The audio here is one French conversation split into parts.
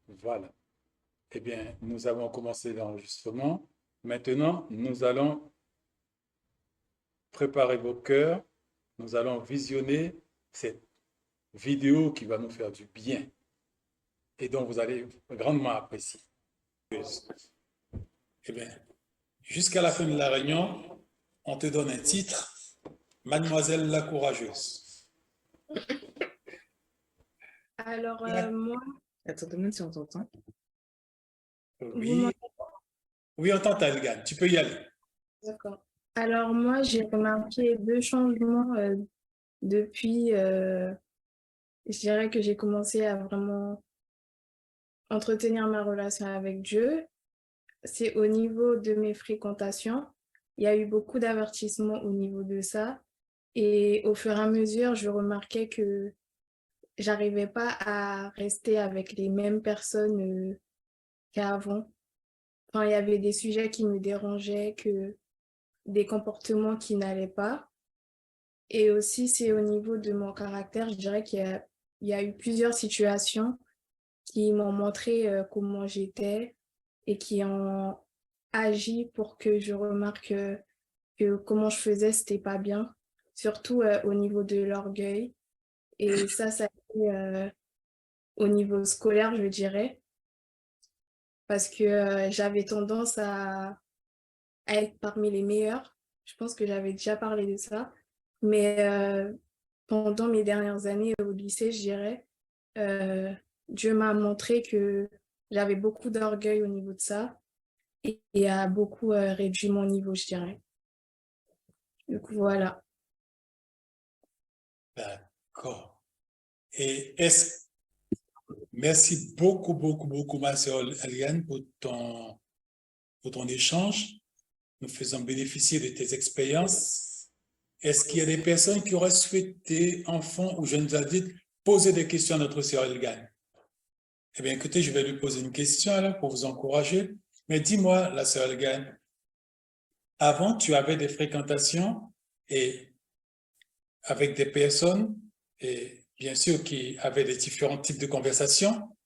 Voilà. Eh bien, nous avons commencé l'enregistrement. Maintenant, nous allons préparer vos cœurs. Nous allons visionner cette vidéo qui va nous faire du bien et dont vous allez grandement apprécier. Eh bien, jusqu'à la fin de la réunion, on te donne un titre, Mademoiselle la courageuse. Alors, moi, Attends, demande si on t'entend. vous Oui, m'entendez? oui, on t'entend, Elgane. Tu peux y aller. D'accord. Alors, moi, j'ai remarqué deux changements depuis, je dirais que j'ai commencé à vraiment entretenir ma relation avec Dieu. C'est au niveau de mes fréquentations. Il y a eu beaucoup d'avertissements au niveau de ça. Et au fur et à mesure, je remarquais que j'arrivais pas à rester avec les mêmes personnes qu'avant. Enfin, il y avait des sujets qui me dérangeaient, des comportements qui n'allaient pas. Et aussi, c'est au niveau de mon caractère, je dirais il y a eu plusieurs situations qui m'ont montré comment j'étais et qui ont agi pour que je remarque que comment je faisais, c'était pas bien, surtout au niveau de l'orgueil. Et ça a été au niveau scolaire, je dirais, parce que j'avais tendance à être parmi les meilleurs. Je pense que j'avais déjà parlé de ça. Mais pendant mes dernières années au lycée, je dirais, euh, Dieu m'a montré que j'avais beaucoup d'orgueil au niveau de ça et a beaucoup réduit mon niveau, je dirais. Donc voilà. D'accord. Et est-ce Merci beaucoup, beaucoup, beaucoup, ma sœur Eliane, pour ton échange. Nous faisons bénéficier de tes expériences. Est-ce qu'il y a des personnes qui auraient souhaité, enfants ou jeunes adultes, poser des questions à notre sœur Eliane? Eh bien, écoutez, je vais lui poser une question alors pour vous encourager. Mais dis-moi, la sœur Eliane, avant, tu avais des fréquentations et avec des personnes, et bien sûr, qui avaient des différents types de conversations,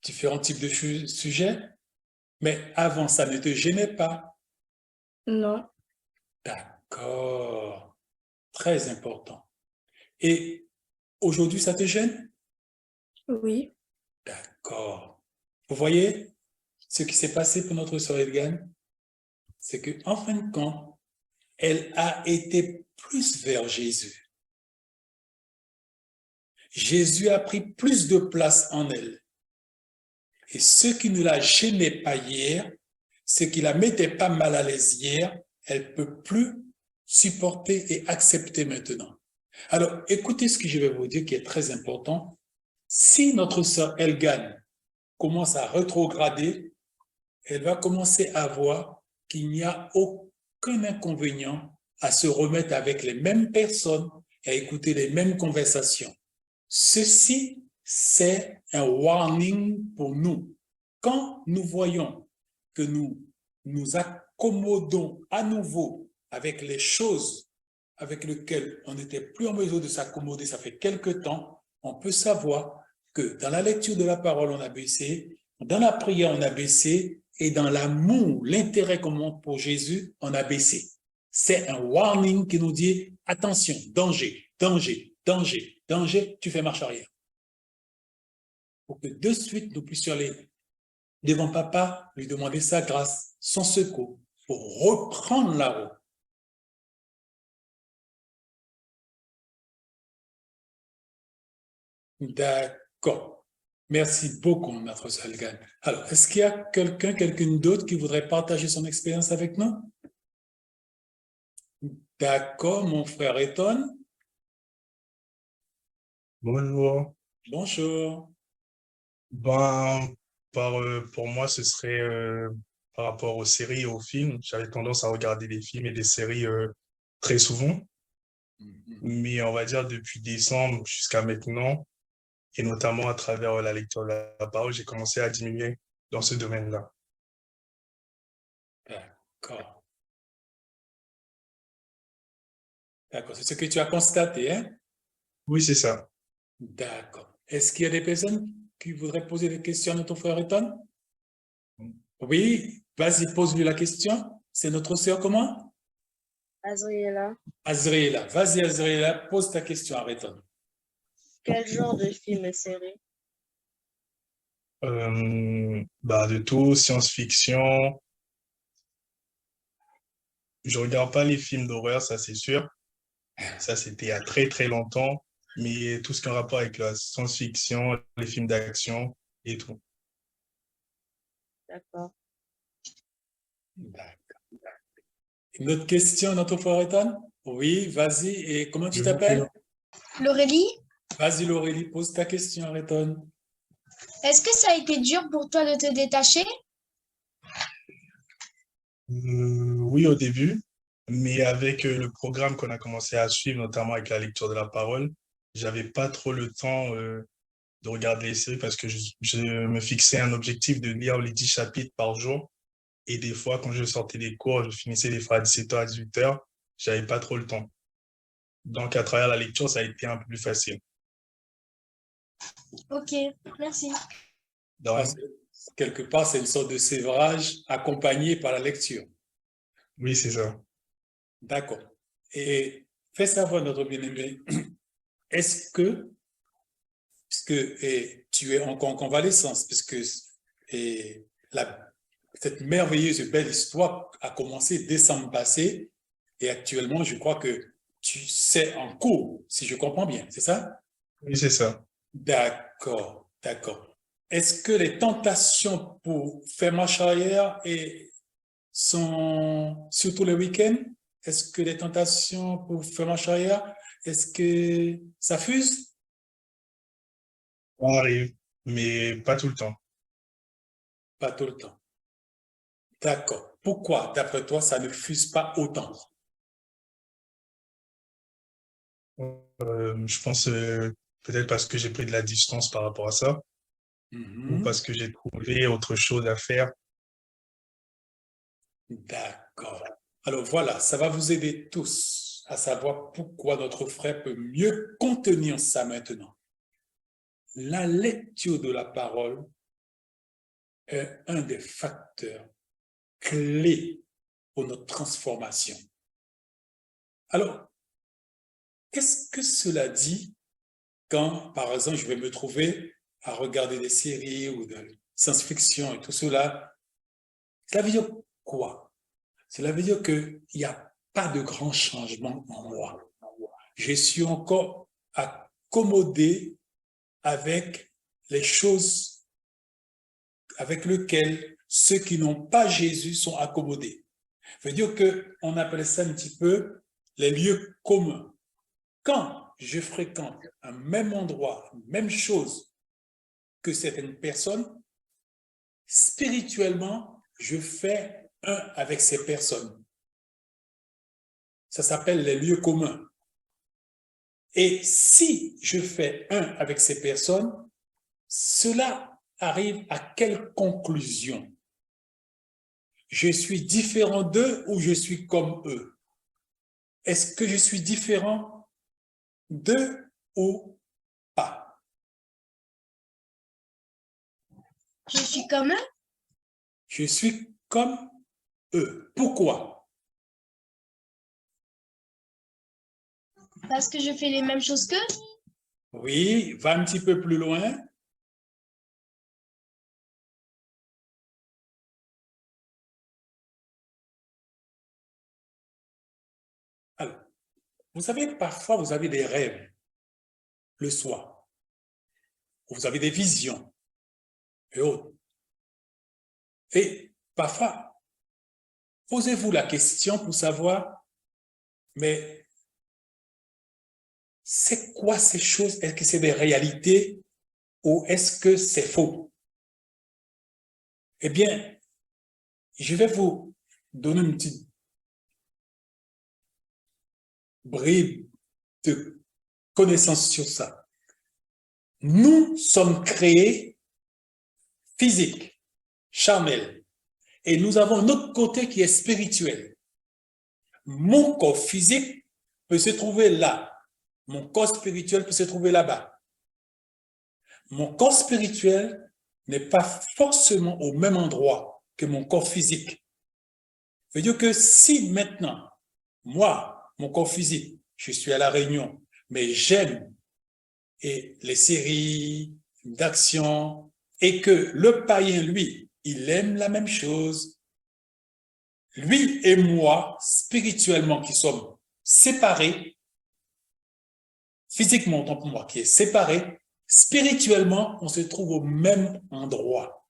différents types de sujets. Mais avant, ça ne te gênait pas. Non, D'accord. Très important. Et aujourd'hui, ça te gêne? oui, D'accord. Vous voyez, ce qui s'est passé pour notre sœur Edgane, c'est qu'en fin de compte, elle a été plus vers Jésus. Jésus a pris plus de place en elle. Et ce qui ne la gênait pas hier, ce qui la mettait pas mal à l'aise hier, elle peut plus supporter et accepter maintenant. Alors, écoutez ce que je vais vous dire qui est très important. Si notre sœur Elgane commence à rétrograder, elle va commencer à voir qu'il n'y a aucun inconvénient à se remettre avec les mêmes personnes et à écouter les mêmes conversations. Ceci, c'est un warning pour nous. Quand nous voyons que nous nous accommodons à nouveau avec les choses avec lesquelles on n'était plus en mesure de s'accommoder, ça fait quelque temps, on peut savoir que dans la lecture de la parole, on a baissé, dans la prière, on a baissé, et dans l'amour, l'intérêt qu'on montre pour Jésus, on a baissé. C'est un warning qui nous dit, attention, danger, danger, danger, danger, tu fais marche arrière. Pour que de suite, nous puissions aller devant papa, lui demander sa grâce, son secours, pour reprendre la route. D'accord. Merci beaucoup, Maître Salgan. Alors, est-ce qu'il y a quelqu'un d'autre qui voudrait partager son expérience avec nous? D'accord, mon frère Eton. Bonjour. Bonjour. Ben, pour moi, ce serait par rapport aux séries et aux films. J'avais tendance à regarder des films et des séries très souvent, mais on va dire depuis décembre jusqu'à maintenant, et notamment à travers la lecture de la parole, j'ai commencé à diminuer dans ce domaine-là. D'accord. D'accord, c'est ce que tu as constaté, hein? Oui, c'est ça. D'accord. Est-ce qu'il y a des personnes qui voudrait poser des questions à notre frère Ethan? Oui, vas-y, pose-lui la question. C'est notre sœur comment? Azriela, Azriela. Vas-y, Azriela, pose ta question à Ethan. quel genre de film et série? De tout, science-fiction. Je regarde pas les films d'horreur, ça c'est sûr. Ça, c'était il y a très, très longtemps. Mais tout ce qui a un rapport avec la science-fiction, les films d'action et tout. D'accord. D'accord. Une autre question, notre frère Ethan? Oui, vas-y. Et comment tu t'appelles? Laurélie, Vas-y, Laurélie, pose ta question à Ethan. est-ce que ça a été dur pour toi de te détacher? Oui, au début, mais avec le programme qu'on a commencé à suivre, notamment avec la lecture de la parole, j'avais pas trop le temps de regarder les séries parce que je me fixais un objectif de lire les 10 chapitres par jour. Et des fois, quand je sortais des cours, je finissais des fois à 17h, à 18h, j'avais pas trop le temps. Donc, à travers la lecture, ça a été un peu plus facile. Ok, merci. De rien. Parce que, quelque part, c'est une sorte de sévrage accompagné par la lecture. Oui, c'est ça. D'accord. Et fais savoir, notre bien-aimé, est-ce que, puisque tu es encore en convalescence, puisque cette merveilleuse et belle histoire a commencé décembre passé, et actuellement, je crois que tu sais en cours, si je comprends bien, c'est ça? Oui, c'est ça. D'accord, d'accord. Est-ce que les tentations pour faire marche arrière sont surtout les week-ends? Est-ce que les tentations pour faire marche arrière, est-ce que ça fuse? Ça arrive, mais pas tout le temps. Pas tout le temps. D'accord. Pourquoi, d'après toi, ça ne fuse pas autant? Je pense peut-être parce que j'ai pris de la distance par rapport à ça, ou parce que j'ai trouvé autre chose à faire. D'accord. Alors voilà, ça va vous aider tous à savoir pourquoi notre frère peut mieux contenir ça maintenant. La lecture de la parole est un des facteurs clés pour notre transformation. Alors, qu'est-ce que cela dit quand, par exemple, je vais me trouver à regarder des séries ou de science-fiction et tout cela? Cela veut dire quoi? Cela veut dire qu'il n'y a pas de grand changement en moi. Je suis encore accommodé avec les choses avec lesquelles ceux qui n'ont pas Jésus sont accommodés. Ça veut dire qu'on appelle ça un petit peu les lieux communs. Quand je fréquente un même endroit, une même chose que certaines personnes, spirituellement, je fais un avec ces personnes. Ça s'appelle les lieux communs. Et si je fais un avec ces personnes, cela arrive à quelle conclusion? Je suis différent d'eux ou je suis comme eux? Est-ce que je suis différent d'eux ou pas? Je suis comme eux? Je suis comme eux. Pourquoi? Parce que je fais les mêmes choses qu'eux? Oui, va un petit peu plus loin. Alors, vous savez, parfois, vous avez des rêves le soir. Vous avez des visions et autres. Et parfois, posez-vous la question pour savoir, mais c'est quoi ces choses? Est-ce que c'est des réalités ou est-ce que c'est faux? Eh bien, je vais vous donner une petite bribe de connaissances sur ça. Nous sommes créés physiques, charnels, et nous avons un autre côté qui est spirituel. Mon corps physique peut se trouver là, mon corps spirituel peut se trouver là-bas. Mon corps spirituel n'est pas forcément au même endroit que mon corps physique. Ça veut dire que si maintenant, moi, mon corps physique, je suis à La Réunion, mais j'aime les séries d'action et que le païen, lui, il aime la même chose, lui et moi, spirituellement, qui sommes séparés, physiquement, autant pour moi, qui est séparé, spirituellement, on se trouve au même endroit.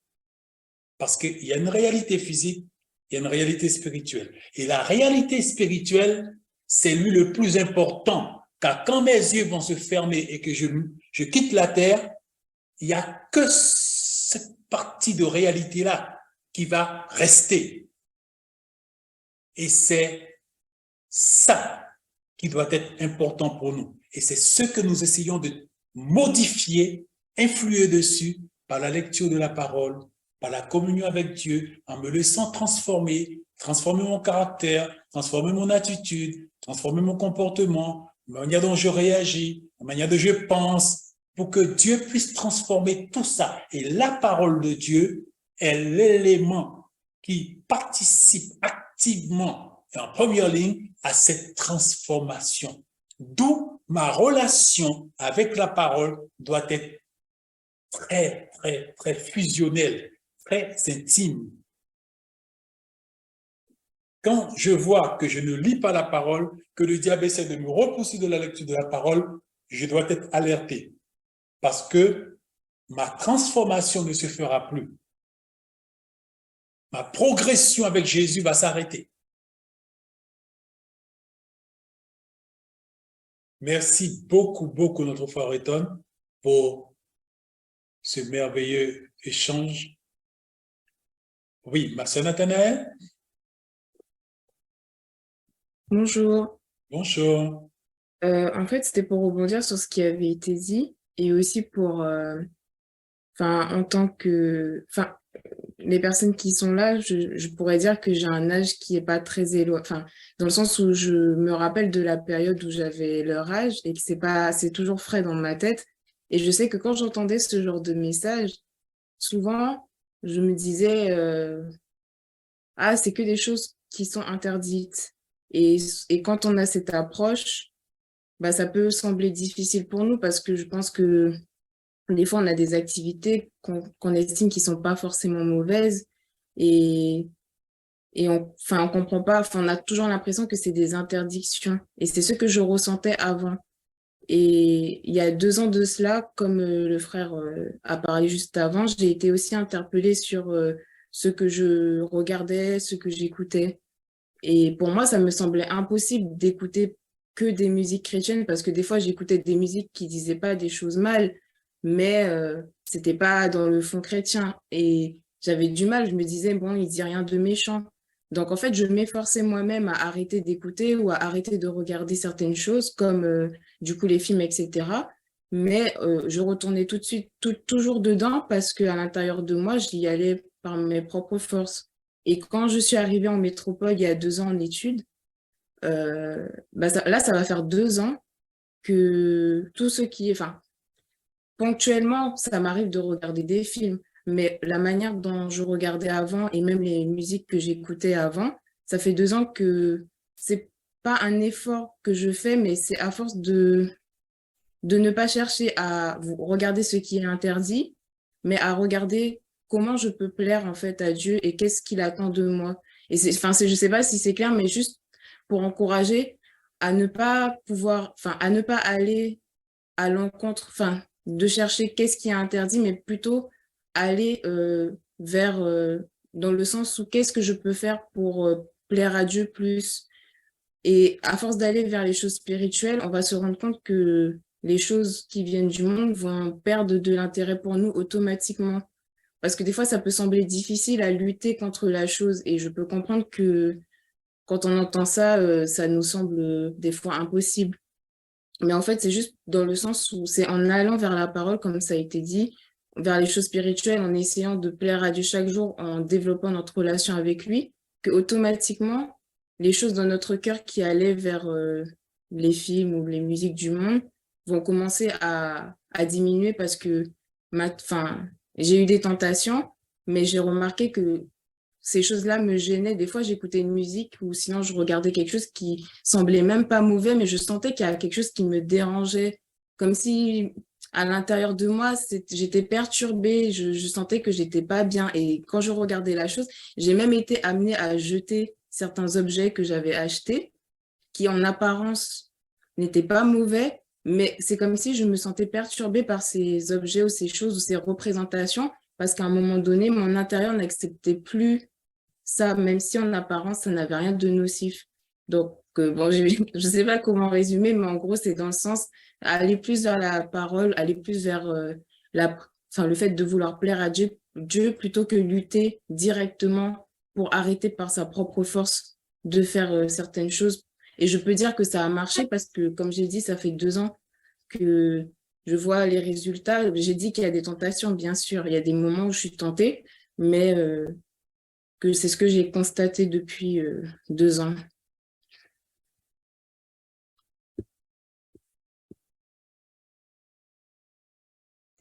Parce qu'il y a une réalité physique, il y a une réalité spirituelle. Et la réalité spirituelle, c'est lui le plus important. Car quand mes yeux vont se fermer et que je quitte la terre, il n'y a que cette partie de réalité-là qui va rester. Et c'est ça qui doit être important pour nous. Et c'est ce que nous essayons de modifier, influer dessus par la lecture de la parole, par la communion avec Dieu, en me laissant transformer mon caractère, transformer mon attitude, transformer mon comportement, la manière dont je réagis, la manière dont je pense, pour que Dieu puisse transformer tout ça. Et la parole de Dieu est l'élément qui participe activement et en première ligne à cette transformation. D'où ma relation avec la parole doit être très, très, très fusionnelle, très intime. Quand je vois que je ne lis pas la parole, que le diable essaie de me repousser de la lecture de la parole, je dois être alerté parce que ma transformation ne se fera plus. Ma progression avec Jésus va s'arrêter. Merci beaucoup, beaucoup, notre frère Eton, pour ce merveilleux échange. Oui, ma sœur Nathanaël. Bonjour. Bonjour. En fait, c'était pour rebondir sur ce qui avait été dit et aussi pour, en tant que, les personnes qui sont là, je pourrais dire que j'ai un âge qui est pas très éloigné, dans le sens où je me rappelle de la période où j'avais leur âge et que c'est toujours frais dans ma tête. Et je sais que quand j'entendais ce genre de message, souvent, je me disais, ah, c'est que des choses qui sont interdites. Et quand on a cette approche, bah, ça peut sembler difficile pour nous parce que je pense que des fois, on a des activités qu'on estime qui sont pas forcément mauvaises et, on comprend pas, on a toujours l'impression que c'est des interdictions. Et c'est ce que je ressentais avant. Et il y a 2 ans de cela, comme le frère a parlé juste avant, j'ai été aussi interpellée sur ce que je regardais, ce que j'écoutais. Et pour moi, ça me semblait impossible d'écouter que des musiques chrétiennes parce que des fois, j'écoutais des musiques qui disaient pas des choses mal, mais c'était pas dans le fond chrétien. Et j'avais du mal, je me disais, bon, il dit rien de méchant. Donc, en fait, je m'efforçais moi-même à arrêter d'écouter ou à arrêter de regarder certaines choses comme, du coup, les films, etc. Mais je retournais tout de suite, toujours dedans parce qu'à l'intérieur de moi, j'y allais par mes propres forces. Et quand je suis arrivée en métropole il y a 2 ans en études, là, ça va faire 2 ans que tout ce qui est, ponctuellement, ça m'arrive de regarder des films, mais la manière dont je regardais avant et même les musiques que j'écoutais avant, ça fait 2 ans que c'est pas un effort que je fais, mais c'est à force de ne pas chercher à regarder ce qui est interdit, mais à regarder comment je peux plaire en fait à Dieu et qu'est-ce qu'il attend de moi. Et je sais pas si c'est clair, mais juste pour encourager à ne pas à ne pas aller à l'encontre, de chercher qu'est-ce qui est interdit, mais plutôt aller vers, dans le sens où qu'est-ce que je peux faire pour plaire à Dieu plus. Et à force d'aller vers les choses spirituelles, on va se rendre compte que les choses qui viennent du monde vont perdre de l'intérêt pour nous automatiquement. Parce que des fois, ça peut sembler difficile à lutter contre la chose. Et je peux comprendre que quand on entend ça, ça nous semble des fois impossible. Mais en fait, c'est juste dans le sens où c'est en allant vers la parole, comme ça a été dit, vers les choses spirituelles, en essayant de plaire à Dieu chaque jour, en développant notre relation avec lui, que automatiquement, les choses dans notre cœur qui allaient vers les films ou les musiques du monde vont commencer à diminuer parce que enfin, j'ai eu des tentations, mais j'ai remarqué que ces choses-là me gênaient. Des fois, j'écoutais une musique ou sinon je regardais quelque chose qui semblait même pas mauvais, mais je sentais qu'il y a quelque chose qui me dérangeait, comme si à l'intérieur de moi, j'étais perturbée, je sentais que j'étais pas bien. Et quand je regardais la chose, j'ai même été amenée à jeter certains objets que j'avais achetés, qui en apparence n'étaient pas mauvais, mais c'est comme si je me sentais perturbée par ces objets ou ces choses ou ces représentations, parce qu'à un moment donné, mon intérieur n'acceptait plus ça, même si en apparence, ça n'avait rien de nocif. Donc, bon, je sais pas comment résumer, mais en gros, c'est dans le sens aller plus vers la parole, aller plus vers enfin, le fait de vouloir plaire à Dieu plutôt que lutter directement pour arrêter par sa propre force de faire certaines choses. Et je peux dire que ça a marché parce que, comme j'ai dit, ça fait 2 ans que je vois les résultats. J'ai dit qu'il y a des tentations, bien sûr. Il y a des moments où je suis tentée, mais que c'est ce que j'ai constaté depuis 2 ans.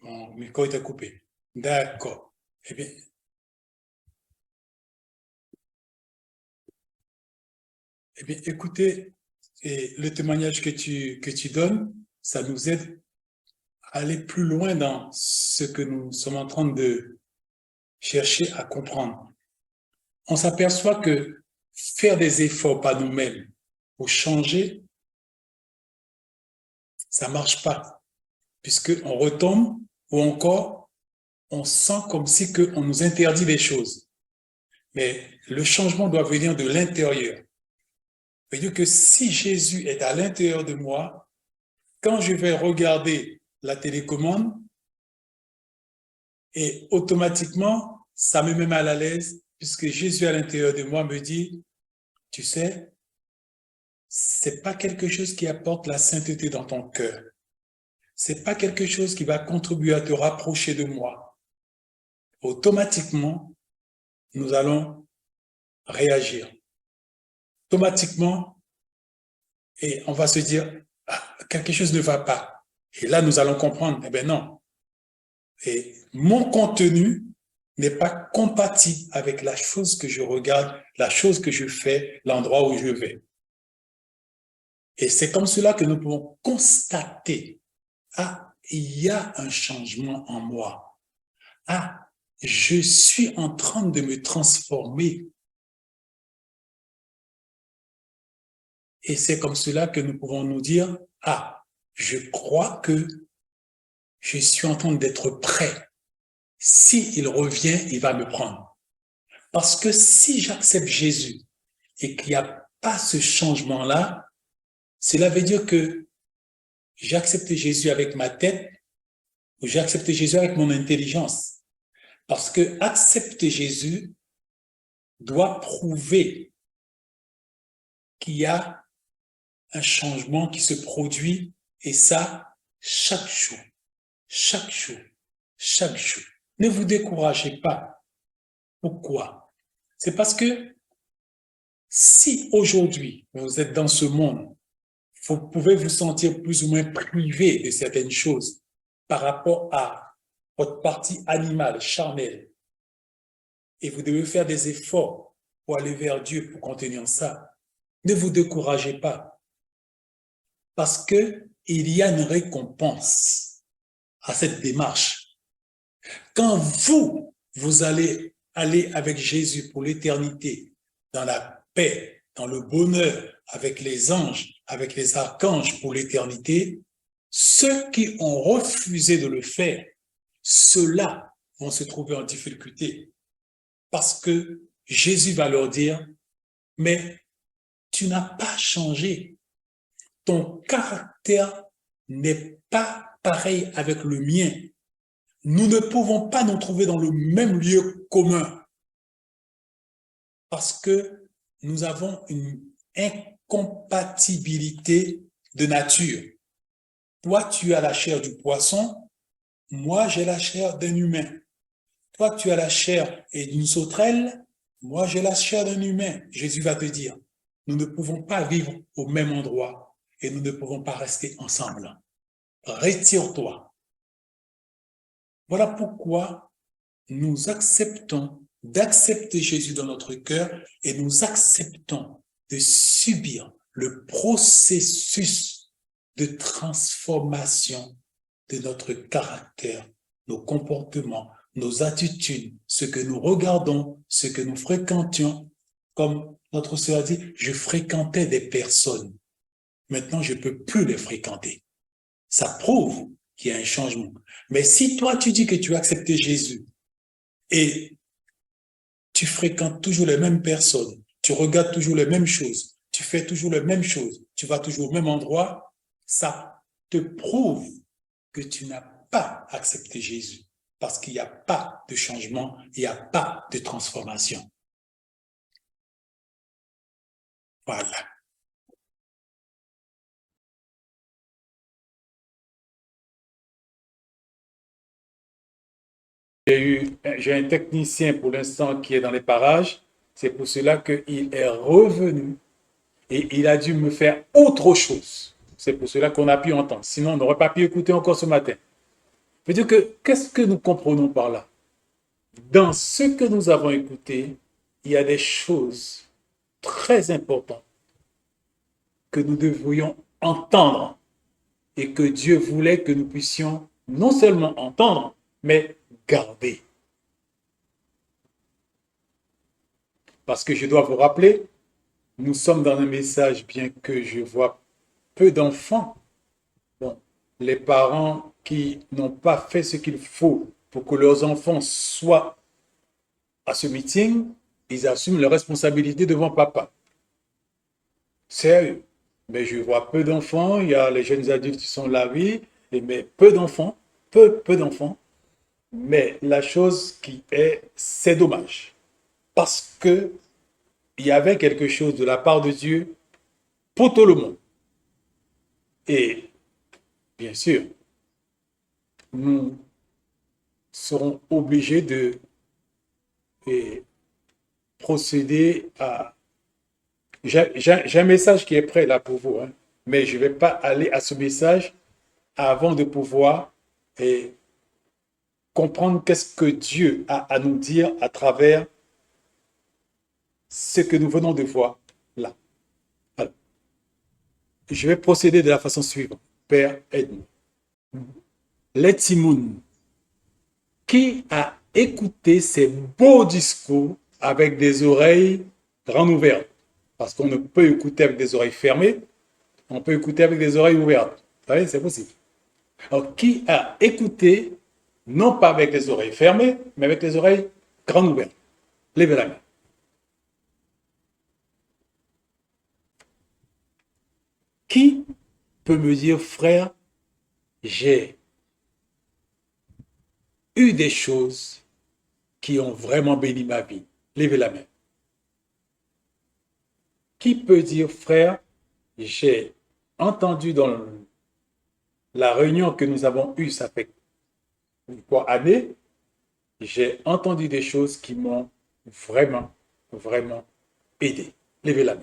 Mon micro est coupé. D'accord. Eh bien, écoutez, et le témoignage que tu donnes, ça nous aide à aller plus loin dans ce que nous sommes en train de chercher à comprendre. On s'aperçoit que faire des efforts par nous-mêmes pour changer, ça ne marche pas, puisqu'on retombe ou encore on sent comme si on nous interdit des choses. Mais le changement doit venir de l'intérieur. C'est-à-dire que si Jésus est à l'intérieur de moi, quand je vais regarder la télécommande, et automatiquement, ça me met mal à l'aise, puisque Jésus à l'intérieur de moi me dit, tu sais, c'est pas quelque chose qui apporte la sainteté dans ton cœur. C'est pas quelque chose qui va contribuer à te rapprocher de moi. Automatiquement, nous allons réagir. Automatiquement, et on va se dire, ah, quelque chose ne va pas. Et là, nous allons comprendre, eh bien non. Et mon contenu n'est pas compatible avec la chose que je regarde, la chose que je fais, l'endroit où je vais. Et c'est comme cela que nous pouvons constater, ah, il y a un changement en moi. Ah, je suis en train de me transformer. Et c'est comme cela que nous pouvons nous dire, ah, je crois que je suis en train d'être prêt. S'il revient, il va me prendre. Parce que si j'accepte Jésus et qu'il n'y a pas ce changement-là, cela veut dire que j'ai accepté Jésus avec ma tête ou j'ai accepté Jésus avec mon intelligence. Parce que accepter Jésus doit prouver qu'il y a un changement qui se produit, et ça, chaque jour, chaque jour, chaque jour. Ne vous découragez pas. Pourquoi? C'est parce que si aujourd'hui, vous êtes dans ce monde, vous pouvez vous sentir plus ou moins privé de certaines choses par rapport à votre partie animale, charnelle, et vous devez faire des efforts pour aller vers Dieu pour contenir ça. Ne vous découragez pas, parce qu'il y a une récompense à cette démarche. Quand vous allez avec Jésus pour l'éternité, dans la paix, dans le bonheur, avec les anges, avec les archanges pour l'éternité, ceux qui ont refusé de le faire, ceux-là vont se trouver en difficulté, parce que Jésus va leur dire, mais tu n'as pas changé. Ton caractère n'est pas pareil avec le mien. Nous ne pouvons pas nous trouver dans le même lieu commun parce que nous avons une incompatibilité de nature. Toi, tu as la chair du poisson, moi, j'ai la chair d'un humain. Toi, tu as la chair d'une sauterelle, moi, j'ai la chair d'un humain. Jésus va te dire, nous ne pouvons pas vivre au même endroit et nous ne pouvons pas rester ensemble. Retire-toi. Voilà pourquoi nous acceptons d'accepter Jésus dans notre cœur et nous acceptons de subir le processus de transformation de notre caractère, nos comportements, nos attitudes, ce que nous regardons, ce que nous fréquentions. Comme notre sœur a dit, je fréquentais des personnes. Maintenant, je ne peux plus les fréquenter. Ça prouve qu'il y a un changement. Mais si toi, tu dis que tu as accepté Jésus et tu fréquentes toujours les mêmes personnes, tu regardes toujours les mêmes choses, tu fais toujours les mêmes choses, tu vas toujours au même endroit, ça te prouve que tu n'as pas accepté Jésus parce qu'il n'y a pas de changement, il n'y a pas de transformation. Voilà. J'ai un technicien pour l'instant qui est dans les parages. C'est pour cela qu'il est revenu et il a dû me faire autre chose. C'est pour cela qu'on a pu entendre. Sinon, on n'aurait pas pu écouter encore ce matin. Je veux dire que, qu'est-ce que nous comprenons par là? Dans ce que nous avons écouté, il y a des choses très importantes que nous devrions entendre et que Dieu voulait que nous puissions non seulement entendre, mais garder. Parce que je dois vous rappeler, nous sommes dans un message, bien que je vois peu d'enfants. Bon, les parents qui n'ont pas fait ce qu'il faut pour que leurs enfants soient à ce meeting, ils assument leurs responsabilités devant papa. Sérieux. Mais je vois peu d'enfants, il y a les jeunes adultes qui sont là, oui, mais peu d'enfants, peu d'enfants. Mais la chose qui est, c'est dommage. Parce que il y avait quelque chose de la part de Dieu pour tout le monde. Et bien sûr, nous serons obligés de procéder à... J'ai un message qui est prêt là pour vous, hein, mais je ne vais pas aller à ce message avant de pouvoir comprendre qu'est-ce que Dieu a à nous dire à travers ce que nous venons de voir là. Alors, je vais procéder de la façon suivante. Père, aide-nous. Letimoun, qui a écouté ces beaux discours avec des oreilles grandes ouvertes? Parce qu'on ne peut écouter avec des oreilles fermées, on peut écouter avec des oreilles ouvertes. Vous savez, c'est possible. Alors, qui a écouté, non pas avec les oreilles fermées, mais avec les oreilles grandes ouvertes? Levez la main. Qui peut me dire, frère, j'ai eu des choses qui ont vraiment béni ma vie? Levez la main. Qui peut dire, frère, j'ai entendu dans la réunion que nous avons eue, ça fait quoi, années, j'ai entendu des choses qui m'ont vraiment, vraiment aidé. Levez la main.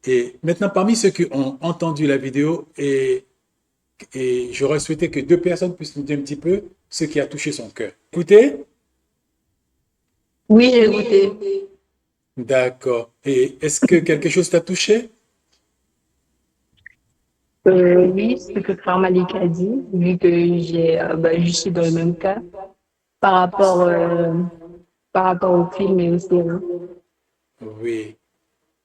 Et maintenant, parmi ceux qui ont entendu la vidéo, et j'aurais souhaité que deux personnes puissent nous dire un petit peu ce qui a touché son cœur. Écoutez. Oui, j'ai écouté. D'accord. Et est-ce que quelque chose t'a touché? Oui, ce que Frère Malik a dit, vu que je suis dans le même cas par rapport, euh, par rapport au film et aux séries. Oui.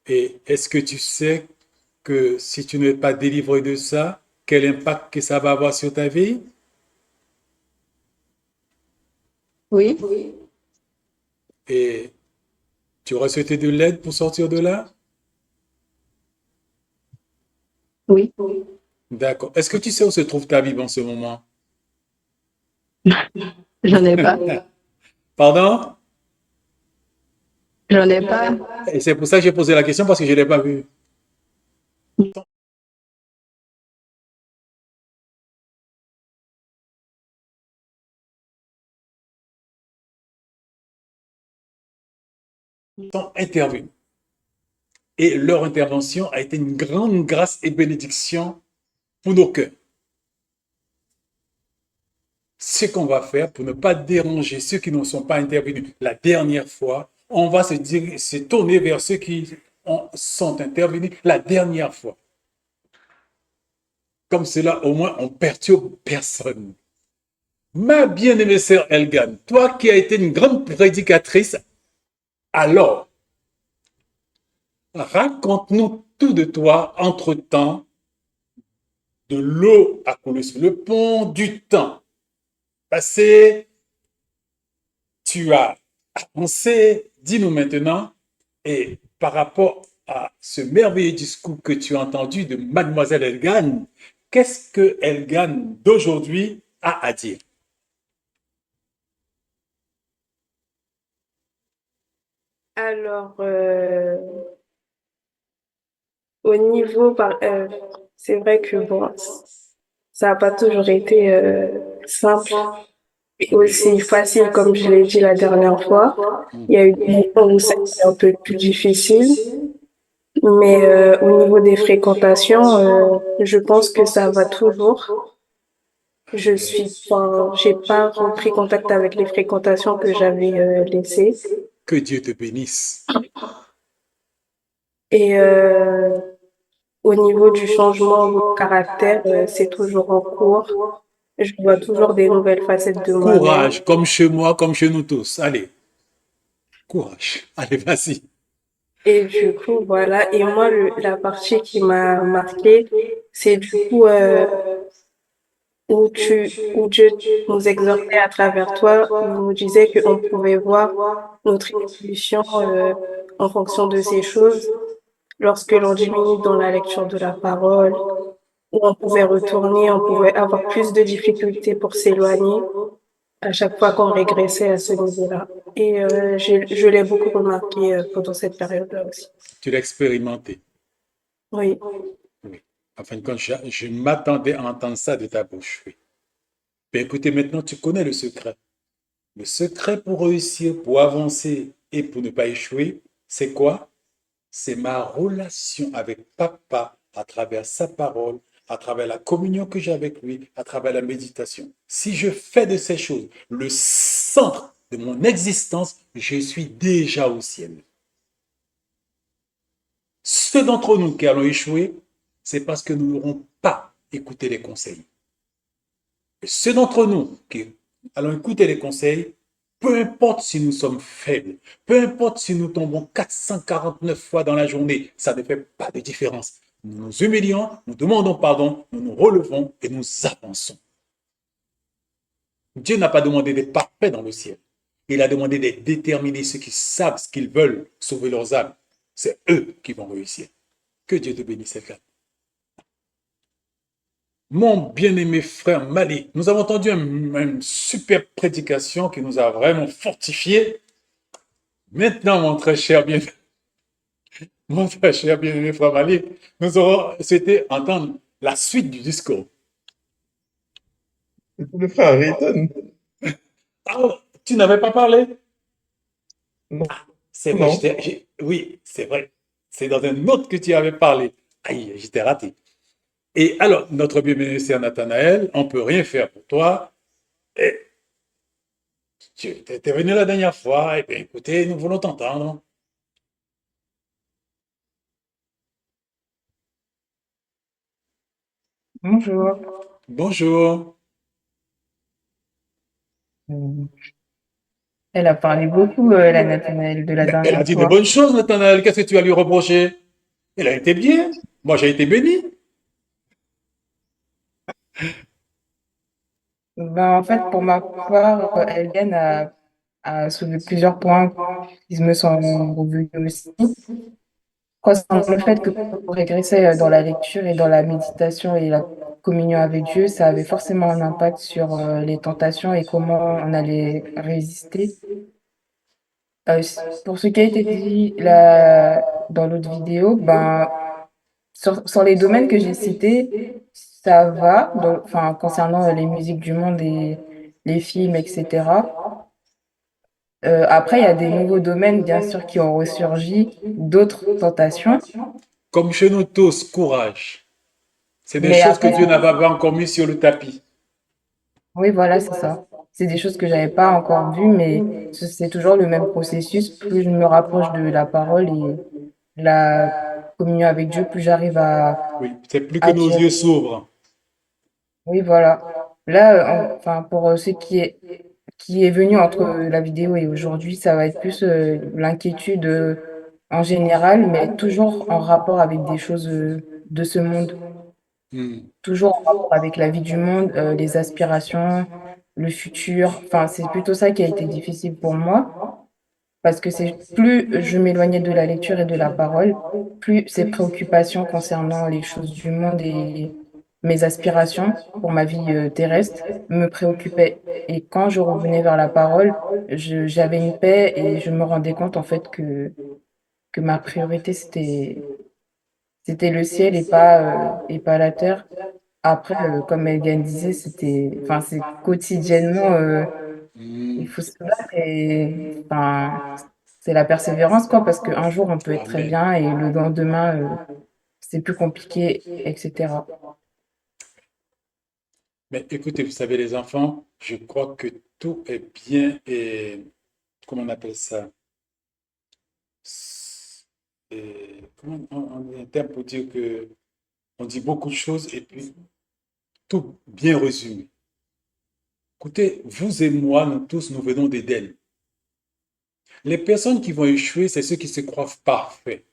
Et est-ce que tu sais que si tu n'es pas délivré de ça, quel impact que ça va avoir sur ta vie? Oui, Et tu aurais souhaité de l'aide pour sortir de là? oui, D'accord. Est-ce que tu sais où se trouve ta Bible en ce moment? j'en ai pas. Pardon? J'en ai pas. Et c'est pour ça que j'ai posé la question parce que je ne l'ai pas vu. Ils sont intervenus. Et leur intervention a été une grande grâce et bénédiction pour nos cœurs. Ce qu'on va faire pour ne pas déranger ceux qui ne sont pas intervenus la dernière fois, on va se tourner vers ceux qui sont intervenus la dernière fois. Comme cela, au moins, on perturbe personne. Ma bien-aimée sœur Elgan, toi qui as été une grande prédicatrice, alors, raconte-nous tout de toi entre-temps, de l'eau à couler sur le pont, du temps passé, tu as avancé, dis-nous maintenant, et par rapport à ce merveilleux discours que tu as entendu de Mademoiselle Elgan, qu'est-ce que Elgan d'aujourd'hui a à dire? Alors, au niveau, c'est vrai que bon, ça n'a pas toujours été simple et aussi facile comme je l'ai dit la dernière fois. Il y a eu des moments où ça a été un peu plus difficile, mais au niveau des fréquentations, je pense que ça va toujours. J'ai pas repris contact avec les fréquentations que j'avais laissées. Que Dieu te bénisse. Et au niveau du changement de caractère, c'est toujours en cours. Je vois toujours des nouvelles facettes de moi-même. Courage, comme chez moi, comme chez nous tous. Allez, courage. Allez, vas-y. Et du coup, voilà. Et moi, la partie qui m'a marquée, c'est du coup où Dieu nous exhortait à travers toi, où il nous disait qu'on pouvait voir notre évolution en fonction de ces choses. Lorsque l'on diminue dans la lecture de la parole, où on pouvait retourner, on pouvait avoir plus de difficultés pour s'éloigner à chaque fois qu'on régressait à ce niveau-là. Et je l'ai beaucoup remarqué pendant cette période-là aussi. Tu l'as expérimenté. Oui. Oui. En fin de compte, je m'attendais à entendre ça de ta bouche. Oui. Mais écoutez, maintenant, tu connais le secret. Le secret pour réussir, pour avancer et pour ne pas échouer, c'est quoi? C'est ma relation avec papa à travers sa parole, à travers la communion que j'ai avec lui, à travers la méditation. Si je fais de ces choses le centre de mon existence, je suis déjà au ciel. Ceux d'entre nous qui allons échouer, c'est parce que nous n'aurons pas écouté les conseils. Et ceux d'entre nous qui allons écouter les conseils, peu importe si nous sommes faibles, peu importe si nous tombons 449 fois dans la journée, ça ne fait pas de différence. Nous nous humilions, nous demandons pardon, nous nous relevons et nous avançons. Dieu n'a pas demandé des parfaits dans le ciel. Il a demandé des déterminés, ceux qui savent ce qu'ils veulent, sauver leurs âmes. C'est eux qui vont réussir. Que Dieu te bénisse, Elkan. Mon bien-aimé frère Mali, nous avons entendu une super prédication qui nous a vraiment fortifiés. Maintenant, mon très cher bien-aimé frère Mali, nous aurons souhaité entendre la suite du discours. Le frère Rayton? Ah, tu n'avais pas parlé? Non. C'est vrai, Non. oui, c'est vrai. C'est dans un autre que tu avais parlé. Aïe, j'étais raté. Et alors, notre bien-aimé sœur Nathanaël, on ne peut rien faire pour toi. Et tu étais venu la dernière fois, et bien écoutez, nous voulons t'entendre. Bonjour. Bonjour. Euh, Elle a parlé beaucoup, la Nathanaël, de la Mais elle a dernière dit de fois. bonnes choses, Nathanaël. Qu'est-ce que tu as lui reproché? Elle a été bien. Moi, j'ai été béni. Ben, en fait, pour ma part, Elgen a soulevé plusieurs points qui me sont revenus aussi. Concernant le fait que pour régresser dans la lecture et dans la méditation et la communion avec Dieu, ça avait forcément un impact sur les tentations et comment on allait résister. Pour ce qui a été dit dans l'autre vidéo, ben, sur les domaines que j'ai cités, ça va, enfin, concernant les musiques du monde et les films, etc. Après, il y a des nouveaux domaines, bien sûr, qui ont ressurgi, d'autres tentations. Comme chez nous tous, courage. C'est des Mais choses que après, Dieu n'avait pas encore mis sur le tapis. oui, voilà, c'est ça. C'est des choses que j'avais pas encore vues, mais c'est toujours le même processus. Plus je me rapproche de la parole et la communion avec Dieu, plus j'arrive Oui, c'est plus que à nos gérer. yeux s'ouvrent. Oui, voilà. Là, enfin, pour ce qui est venu entre la vidéo et aujourd'hui, ça va être plus l'inquiétude en général, mais toujours en rapport avec des choses de ce monde, Hmm. toujours en rapport avec la vie du monde, les aspirations, le futur. Enfin, c'est plutôt ça qui a été difficile pour moi, parce que c'est plus je m'éloignais de la lecture et de la parole, plus ces préoccupations concernant les choses du monde et mes aspirations pour ma vie terrestre me préoccupaient. Et quand je revenais vers la parole, j'avais une paix et je me rendais compte en fait que ma priorité c'était le ciel et pas la terre. Après, comme Megan disait, enfin, c'est quotidiennement, il Hmm. faut se battre et, enfin, c'est la persévérance, quoi, parce qu'un jour, on peut être très Amen. bien et le lendemain, c'est plus compliqué, etc. Mais écoutez, vous savez, les enfants, je crois que tout est bien et comment on appelle ça? Comment on dit un terme pour dire que on dit beaucoup de choses et puis tout bien résumé. Écoutez, vous et moi, nous tous, nous venons d'Éden. Les personnes qui vont échouer, c'est ceux qui se croient parfaits.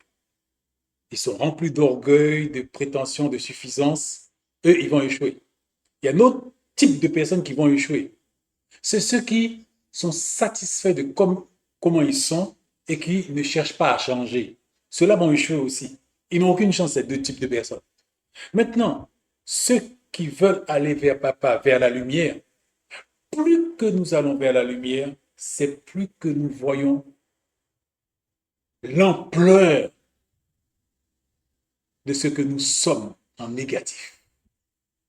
Ils sont remplis d'orgueil, de prétention, de suffisance. Eux, ils vont échouer. Il y a un autre type de personnes qui vont échouer. C'est ceux qui sont satisfaits de comment ils sont et qui ne cherchent pas à changer. Ceux-là vont échouer aussi. Ils n'ont aucune chance, ces deux types de personnes. Maintenant, ceux qui veulent aller vers papa, vers la lumière, plus que nous allons vers la lumière, c'est plus que nous voyons l'ampleur de ce que nous sommes en négatif.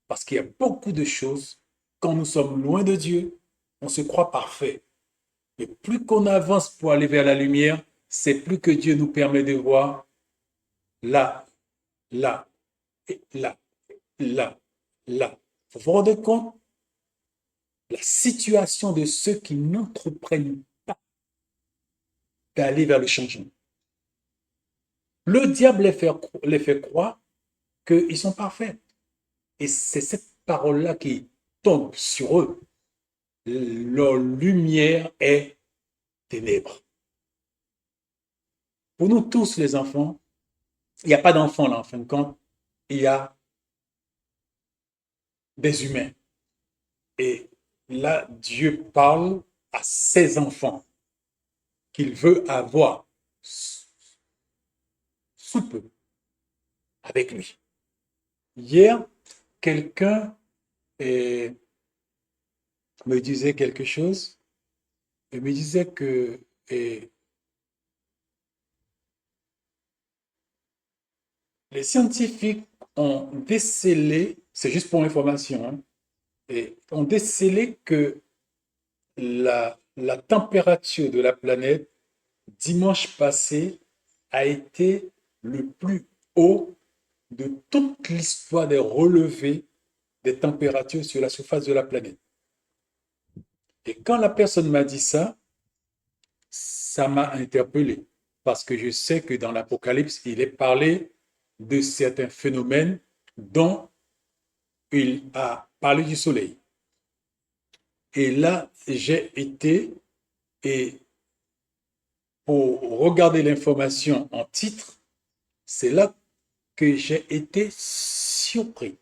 Parce qu'il y a beaucoup de choses, quand nous sommes loin de Dieu, on se croit parfait. Et plus qu'on avance pour aller vers la lumière, c'est plus que Dieu nous permet de voir là, là, et là, là, là. Vous vous rendez compte? La situation de ceux qui n'entreprennent pas d'aller vers le changement. Le diable les fait croire qu'ils sont parfaits. Et c'est cette parole-là qui tombe sur eux. Leur lumière est ténèbres. Pour nous tous, les enfants, il n'y a pas d'enfants là, en fin de compte. Il y a des humains. Et là, Dieu parle à ses enfants qu'il veut avoir sous peu avec lui. Hier, quelqu'un me disait quelque chose et me disait que les scientifiques ont décelé, c'est juste pour information, hein, et ont décelé que la température de la planète dimanche passé a été le plus haut de toute l'histoire des relevés des températures sur la surface de la planète. Et quand la personne m'a dit ça m'a interpellé parce que je sais que dans l'Apocalypse, il est parlé de certains phénomènes dont il a parlé du soleil. Et là, j'ai été, et pour regarder l'information en titre, c'est là que j'ai été surpris.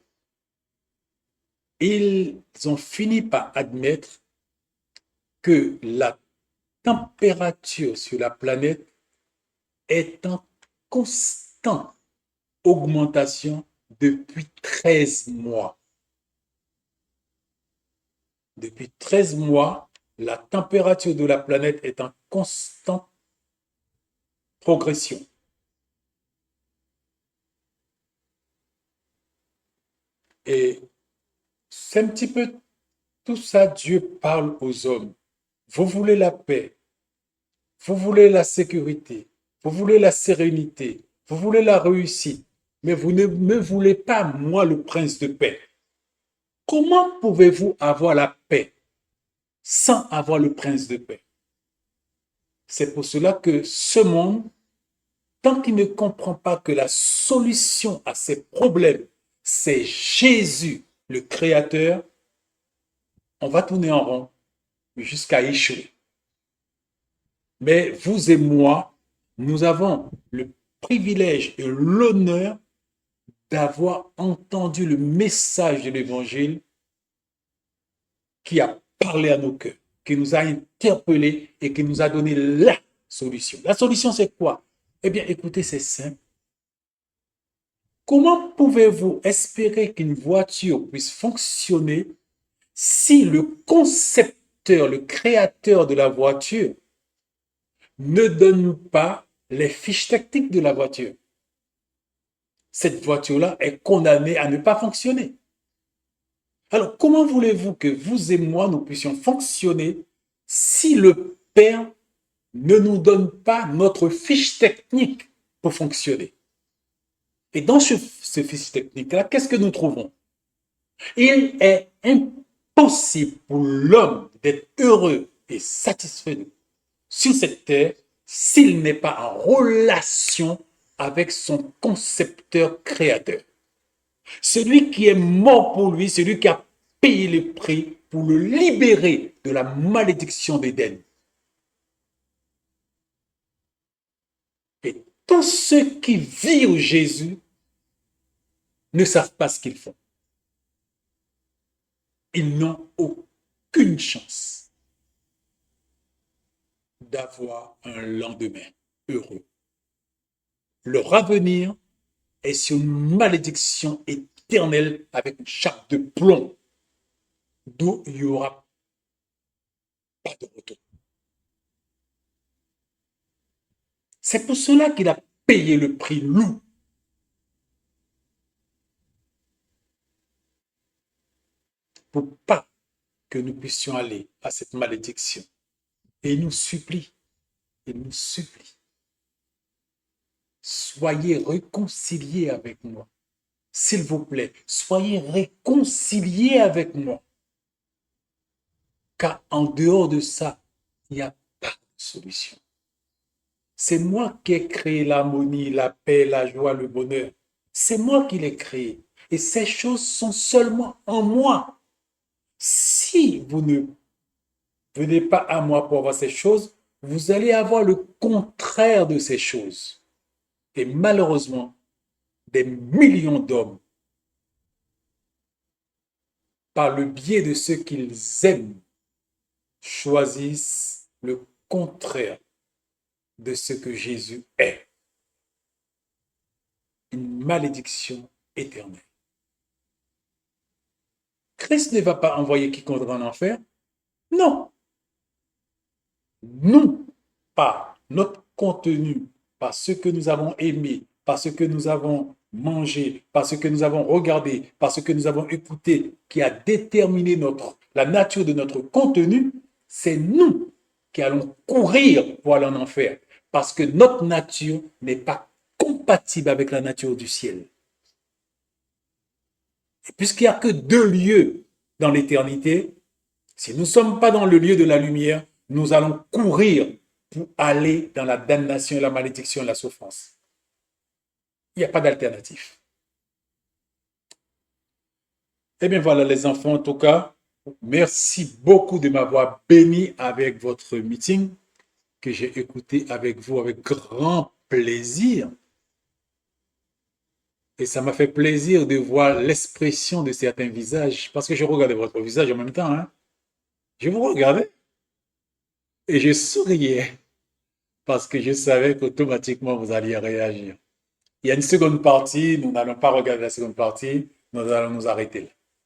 Ils ont fini par admettre que la température sur la planète est en constante augmentation depuis 13 mois. Depuis 13 mois, la température de la planète est en constante progression. Et c'est un petit peu tout ça, Dieu parle aux hommes. Vous voulez la paix, vous voulez la sécurité, vous voulez la sérénité, vous voulez la réussite. mais vous ne me voulez pas, moi, le prince de paix. Comment pouvez-vous avoir la paix sans avoir le prince de paix? C'est pour cela que ce monde, tant qu'il ne comprend pas que la solution à ses problèmes, c'est Jésus, le Créateur, on va tourner en rond jusqu'à échouer. Mais vous et moi, nous avons le privilège et l'honneur d'avoir entendu le message de l'Évangile qui a parlé à nos cœurs, qui nous a interpellés et qui nous a donné la solution. La solution, c'est quoi? Eh bien, écoutez, c'est simple. Comment pouvez-vous espérer qu'une voiture puisse fonctionner si le concepteur, le créateur de la voiture ne donne pas les fiches techniques de la voiture? Cette voiture-là est condamnée à ne pas fonctionner. Alors, comment voulez-vous que vous et moi, nous puissions fonctionner si le Père ne nous donne pas notre fiche technique pour fonctionner? Et dans ce fiche technique-là, qu'est-ce que nous trouvons? Il est impossible pour l'homme d'être heureux et satisfait sur cette terre s'il n'est pas en relation avec son concepteur créateur. Celui qui est mort pour lui, celui qui a payé le prix pour le libérer de la malédiction d'Éden. Et tous ceux qui vivent Jésus ne savent pas ce qu'ils font. Ils n'ont aucune chance d'avoir un lendemain heureux. Leur avenir est sur une malédiction éternelle avec une chape de plomb, d'où il n'y aura pas de retour. C'est pour cela qu'il a payé le prix lourd. Pour pas que nous puissions aller à cette malédiction. Et il nous supplie, soyez réconciliés avec moi. S'il vous plaît, soyez réconciliés avec moi. Car en dehors de ça, il n'y a pas de solution. C'est moi qui ai créé l'harmonie, la paix, la joie, le bonheur. C'est moi qui l'ai créé. Et ces choses sont seulement en moi. Si vous ne venez pas à moi pour avoir ces choses, vous allez avoir le contraire de ces choses. Et malheureusement, des millions d'hommes, par le biais de ce qu'ils aiment, choisissent le contraire de ce que Jésus est. Une malédiction éternelle. Christ ne va pas envoyer quiconque en enfer. Non. Nous, par notre contenu, par ce que nous avons aimé, par ce que nous avons mangé, par ce que nous avons regardé, par ce que nous avons écouté, qui a déterminé la nature de notre contenu, c'est nous qui allons courir pour aller en enfer. Parce que notre nature n'est pas compatible avec la nature du ciel. Et puisqu'il n'y a que 2 lieux dans l'éternité, si nous ne sommes pas dans le lieu de la lumière, nous allons courir pour aller dans la damnation, la malédiction et la souffrance. Il n'y a pas d'alternative. Eh bien voilà les enfants, en tout cas, merci beaucoup de m'avoir béni avec votre meeting que j'ai écouté avec vous avec grand plaisir. Et ça m'a fait plaisir de voir l'expression de certains visages, parce que je regardais votre visage en même temps. Hein. Je vous regardais et je souriais, parce que je savais qu'automatiquement vous alliez réagir. Il y a une seconde partie, nous n'allons pas regarder la seconde partie, nous allons nous arrêter là.